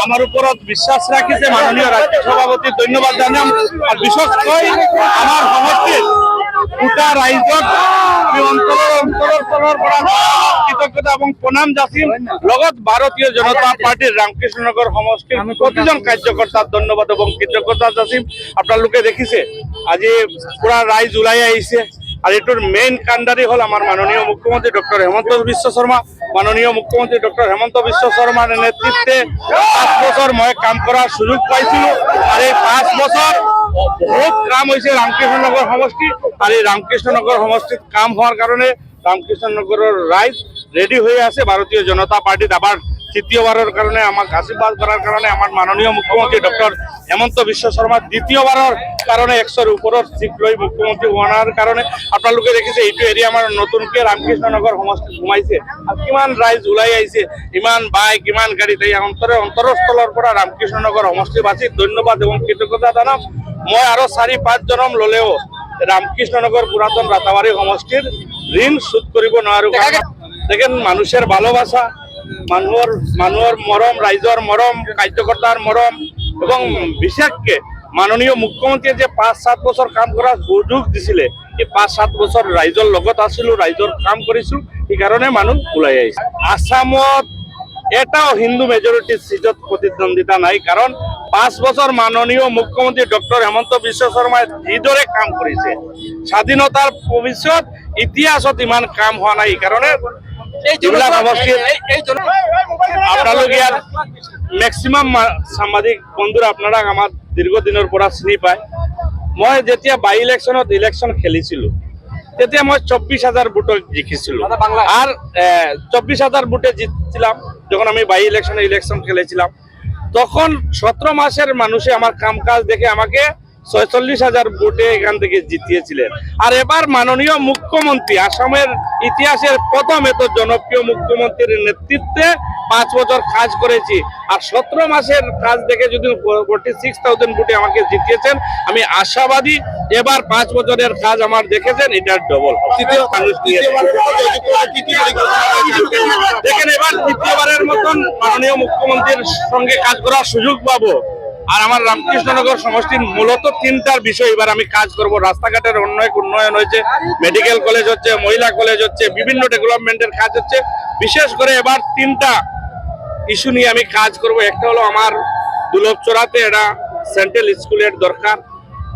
আমার উপর বিশ্বাস রাখিছে মাননীয় রাজ্য সভাপতি ধন্যবাদ জানাম। আর বিশেষকৈ আমার সমষ্টির গোটা রাইজক আমি অন্তরের কৃতজ্ঞতা এবং প্রণাম যাচিম। লগত ভারতীয় জনতা পার্টির রামকৃষ্ণনগর সমষ্টির প্রতিজন কার্যকর্তার ধন্যবাদ এবং কৃতজ্ঞতা যাচিম। আপনালোকে দেখিছে আজি পুরা রাইজ ওলাই আহিছে। আর এটার মেইন কাণ্ডারি হল আমার মাননীয় মুখ্যমন্ত্রী ডক্টর হেমন্ত বিশ্ব শর্মা। মাননীয় মুখ্যমন্ত্রী ডক্টর হেমন্ত বিশ্ব শর্মার নেতৃত্বে 5 বছর মই কাম করার সুযোগ পাইছিল। আর এই 5 বছর বহুত কাম হয়েছে রামকৃষ্ণনগর সমষ্টি। আর এই রামকৃষ্ণনগর সমষ্টির কাম হওয়ার কারণে রামকৃষ্ণনগরের রাইজ রেডি হয়ে আছে ভারতীয় জনতা পার্টির আবার তৃতীয়বারের কারণে আমাকে আশীর্বাদ করার কারণে আমার মাননীয় মুখ্যমন্ত্রী ডক্টর হেমন্ত বিশ্ব শর্মা দ্বিতীয়বারের কারণে 100-র উপরের সিট লই মুখ্যমন্ত্রী হওয়ার কারণে আপনালোকে দেখিছে এইটো এরিয়া আমার নতুনকে রামকৃষ্ণনগর সমষ্টি ঘুমাইছে। আর কিমান রাইজ ওলাই আইছে, ইমান বাইক ইমান গাড়ি, তাই অন্তরস্থলের পৰা রামকৃষ্ণনগর সমষ্টিবাসীক ধন্যবাদ এবং কৃতজ্ঞতা জানাম। মই আরো 4-5 জনম ললেও রামকৃষ্ণনগর পুরাতন রাতাবাড়ি সমষ্টির ঋণ শোধ কৰিব নোৱাৰো। দেখেন মানুষের ভালোবাসা, মানুহৰ মৰম, রাইজর মরম, কার্যকর্তার মরম এবং বিশেষকে মাননীয় মুখ্যমন্ত্রী যে 5-7 বছর কাম করার সুযোগ দিছিলে, এই 5-7 বছর রাইজর লগত আছিলো, রাইজর কাম করেছিল, এই কারণে মানুষ ওলাই আহিছে। আসামত এটাও হিন্দু মেজরিটি সিটত প্রতিদ্বন্দ্বিতা নাই, কারণ 5 বছর মাননীয় মুখ্যমন্ত্রী ডক্টর হেমন্ত বিশ্ব শর্মায় যিদরে কাম করেছে, স্বাধীনতার ভবিষ্যৎ ইতিহাসত ইমান কাম হওয়া নাই। এই কারণে আপনাদের ইয়ার ম্যাক্সিমাম সাংবাদিক বন্ধুরা আপনারা আমার দীর্ঘদিনের পর চিনি পায়। মই যেতিয়া বাই ইলেকশন খেলিছিল তেতিয়া মই 24,000 ভোটত জিকিছিল। আর 24,000 ভোটে জিতছিলাম যখন আমি বাই ইলেকশন খেলেছিলাম। তখন 17 মাসের মানুষে আমার কাম কাজ দেখে আমাকে 46,000 ভোটে এখান থেকে জিতিয়েছিলেন। আর এবার মাননীয় মুখ্যমন্ত্রী আসামের ইতিহাসের প্রথম এত জনপ্রিয় মুখ্যমন্ত্রীর নেতৃত্বে 5 বছর কাজ করেছি। আর 17 মাসের কাজ দেখে যদি 46,000 ভোটে আমাকে জিতিয়েছেন, আমি আশাবাদী এবার 5 বছরের কাজ আমার দেখেছেন এটার ডবল। দেখেন এবার তৃতীয়বারের মতন মাননীয় মুখ্যমন্ত্রীর সঙ্গে কাজ করার সুযোগ পাবো। আর আমার রামকৃষ্ণনগর সমষ্টির মূলত 3টার বিষয় এবার আমি কাজ করব। রাস্তাঘাটের উন্নয়ন হয়েছে, মেডিকেল কলেজ হচ্ছে, মহিলা কলেজ হচ্ছে, বিভিন্ন ডেভেলপমেন্টের কাজ হচ্ছে। বিশেষ করে এবার 3টা ইস্যু নিয়ে আমি কাজ করব। একটা হলো আমার দুলভচড়াতে এটা সেন্ট্রাল স্কুলের দরকার,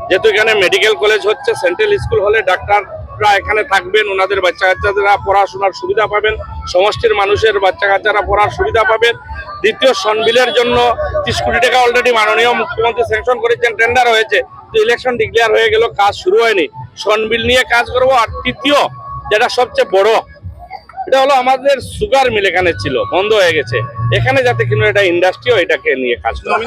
যেহেতু এখানে মেডিকেল কলেজ হচ্ছে। সেন্ট্রাল স্কুল হলে ডাক্তাররা এখানে থাকবেন, ওনাদের বাচ্চা কাচ্চারা পড়াশোনার সুবিধা পাবেন, সমষ্টির মানুষের বাচ্চা কাচ্চারা পড়ার সুবিধা পাবেন। দ্বিতীয়, সনবিলের জন্য 30 কোটি টাকা অলরেডি মাননীয় মুখ্যমন্ত্রী স্যাংশন করেছেন, টেন্ডার হয়েছে, তো ইলেকশন ডিক্লেয়ার হয়ে গেল, কাজ শুরু হয়নি। সনবিল নিয়ে কাজ করব। আর তৃতীয়, যেটা সবচেয়ে বড়, এটা হলো আমাদের সুগার মিল এখানে ছিল, বন্ধ হয়ে গেছে, এখানে যাতে কিন্তু এটা ইন্ডাস্ট্রিও এটাকে নিয়ে কাজ করে।